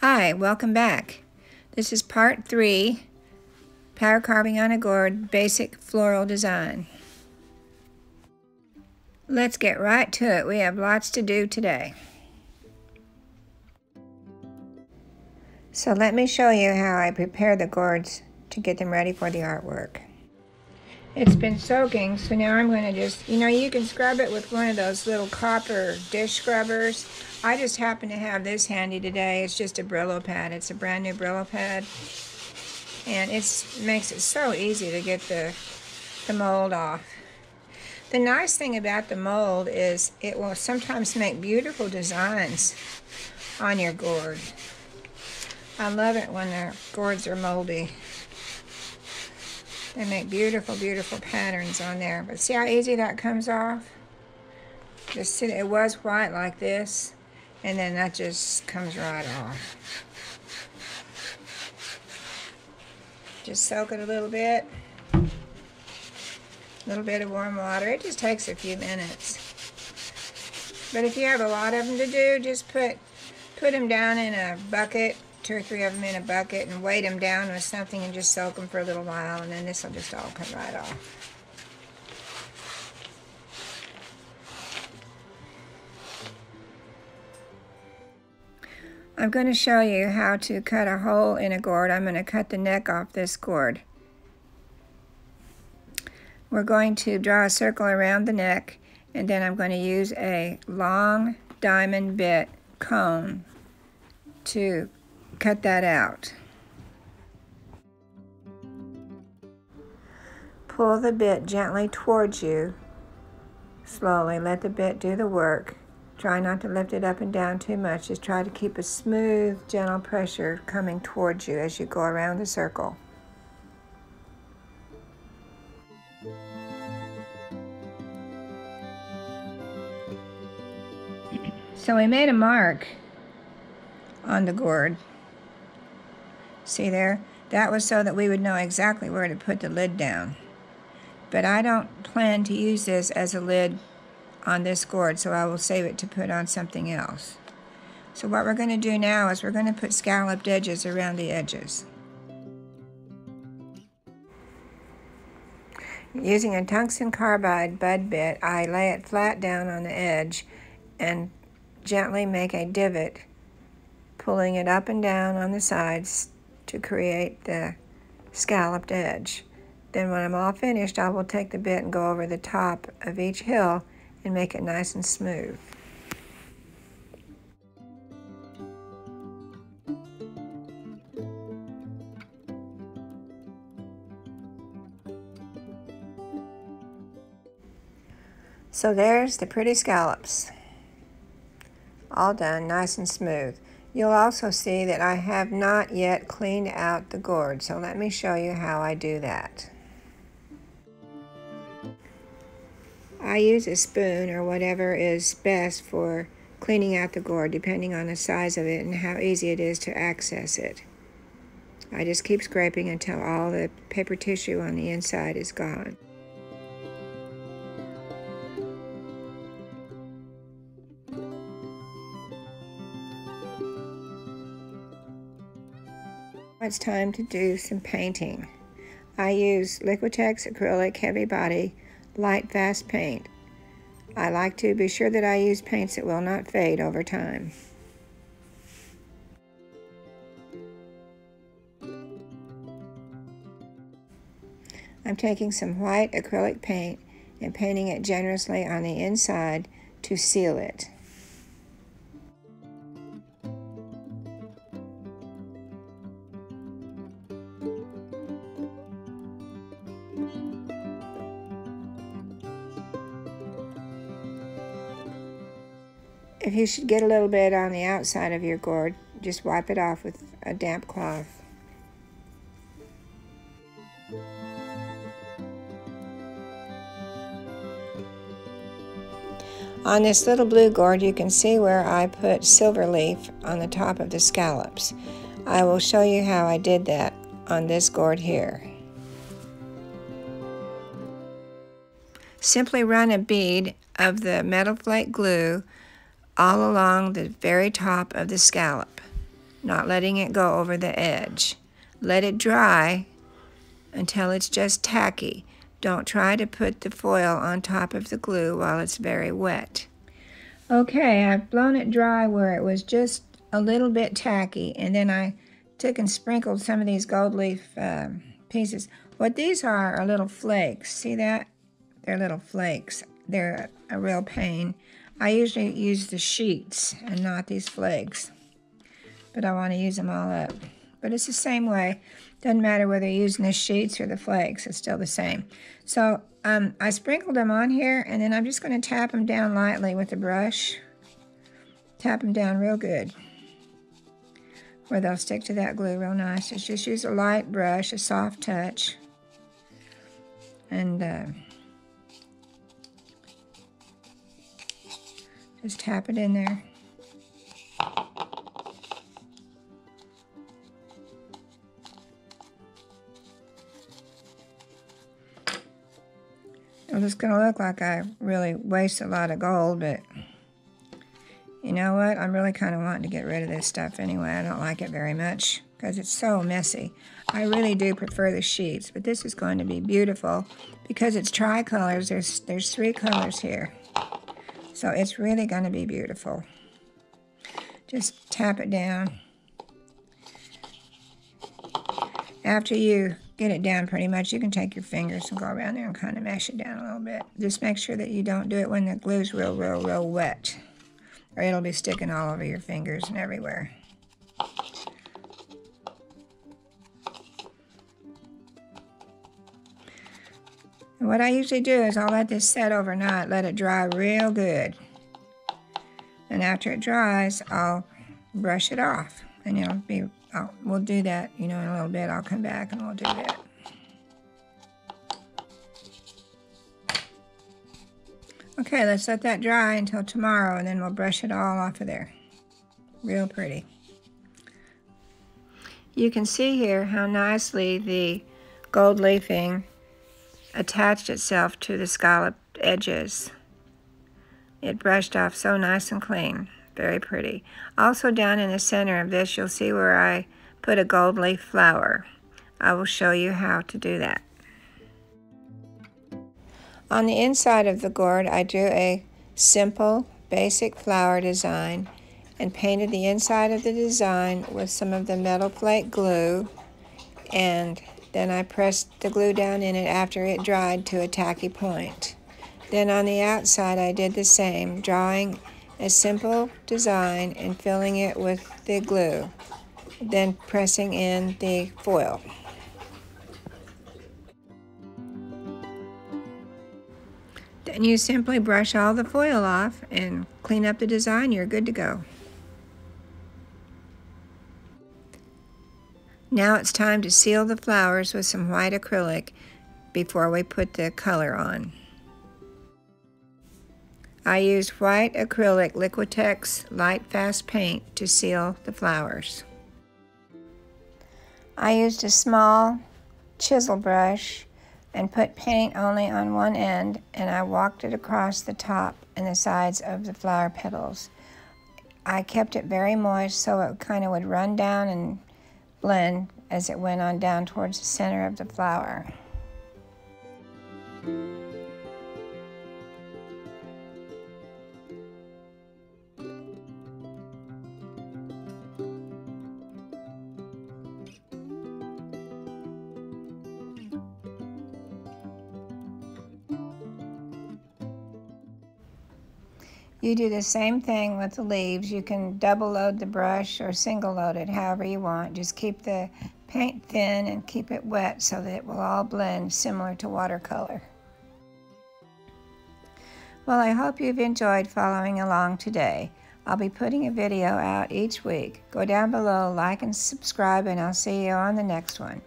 Hi, welcome back. This is part 3, Power Carving on a Gourd, Basic Floral Design. Let's get right to it. We have lots to do today. So let me show you how I prepare the gourds to get them ready for the artwork. It's been soaking, so now I'm going to just, you can scrub it with one of those little copper dish scrubbers. I just happen to have this handy today. It's just a Brillo pad. It's a brand new Brillo pad. And it makes it so easy to get the mold off. The nice thing about the mold is it will sometimes make beautiful designs on your gourd. I love it when the gourds are moldy. They make beautiful, beautiful patterns on there. But see how easy that comes off? Just see, it was white like this, and then that just comes right off. Just soak it a little bit. A little bit of warm water. It just takes a few minutes. But if you have a lot of them to do, just put them down in a bucket, 2 or 3 of them in a bucket, and weight them down with something and just soak them for a little while, and then this will just all come right off. I'm going to show you how to cut a hole in a gourd. I'm going to cut the neck off this gourd. We're going to draw a circle around the neck, and then I'm going to use a long diamond bit cone to cut that out. Pull the bit gently towards you. Slowly let the bit do the work. Try not to lift it up and down too much. Just try to keep a smooth, gentle pressure coming towards you as you go around the circle. So we made a mark on the gourd. See there? That was so that we would know exactly where to put the lid down. But I don't plan to use this as a lid on this gourd, so I will save it to put on something else. So what we're going to do now is we're going to put scalloped edges around the edges. Using a tungsten carbide bud bit, I lay it flat down on the edge and gently make a divot, pulling it up and down on the sides to create the scalloped edge. Then when I'm all finished, I will take the bit and go over the top of each hill and make it nice and smooth. So there's the pretty scallops. All done, nice and smooth. You'll also see that I have not yet cleaned out the gourd, so let me show you how I do that. I use a spoon or whatever is best for cleaning out the gourd, depending on the size of it and how easy it is to access it. I just keep scraping until all the paper tissue on the inside is gone. It's time to do some painting. I use Liquitex acrylic heavy body light fast paint. I like to be sure that I use paints that will not fade over time. I'm taking some white acrylic paint and painting it generously on the inside to seal it. If you should get a little bit on the outside of your gourd, just wipe it off with a damp cloth. On this little blue gourd, you can see where I put silver leaf on the top of the scallops. I will show you how I did that on this gourd here. Simply run a bead of the metal flake glue all along the very top of the scallop. not letting it go over the edge. Let it dry until it's just tacky. Don't try to put the foil on top of the glue while it's very wet. Okay, I've blown it dry where it was just a little bit tacky, and then I took and sprinkled some of these gold leaf pieces. What these are little flakes. See that? They're little flakes. They're a real pain. I usually use the sheets and not these flakes, but I want to use them all up. But it's the same way. Doesn't matter whether you're using the sheets or the flakes, it's still the same. So I sprinkled them on here, and then I'm just going to tap them down lightly with the brush. Tap them down real good, where they'll stick to that glue real nice. Just use a light brush, a soft touch, and just tap it in there. It's going to look like I really waste a lot of gold, but you know what? I'm really kind of wanting to get rid of this stuff anyway. I don't like it very much because it's so messy. I really do prefer the sheets, but this is going to be beautiful because it's tricolors. There's 3 colors here, so it's really going to be beautiful. Just tap it down. After you get it down pretty much, you can take your fingers and go around there and kind of mash it down a little bit. Just make sure that you don't do it when the glue's real wet, or it'll be sticking all over your fingers and everywhere. And what I usually do is I'll let this set overnight, let it dry real good. And after it dries, I'll brush it off. And it'll be, we'll do that, you know, in a little bit. I'll come back and we'll do that. Okay, let's let that dry until tomorrow, and then we'll brush it all off of there. Real pretty. You can see here how nicely the gold leafing attached itself to the scalloped edges. It brushed off so nice and clean. Very pretty. Also down in the center of this, you'll see where I put a gold leaf flower. I will show you how to do that. On the inside of the gourd, I drew a simple, basic flower design and painted the inside of the design with some of the metal plate glue, and then I pressed the glue down in it after it dried to a tacky point. Then on the outside, I did the same, drawing a simple design and filling it with the glue, then pressing in the foil. Then you simply brush all the foil off and clean up the design. You're good to go. Now it's time to seal the flowers with some white acrylic before we put the color on. I used white acrylic Liquitex light fast paint to seal the flowers. I used a small chisel brush and put paint only on one end, and I walked it across the top and the sides of the flower petals. I kept it very moist so it kind of would run down and blend as it went on down towards the center of the flower. You do the same thing with the leaves. You can double load the brush or single load it, however you want. Just keep the paint thin and keep it wet so that it will all blend similar to watercolor. Well, I hope you've enjoyed following along today. I'll be putting a video out each week. Go down below, like and subscribe, and I'll see you on the next one.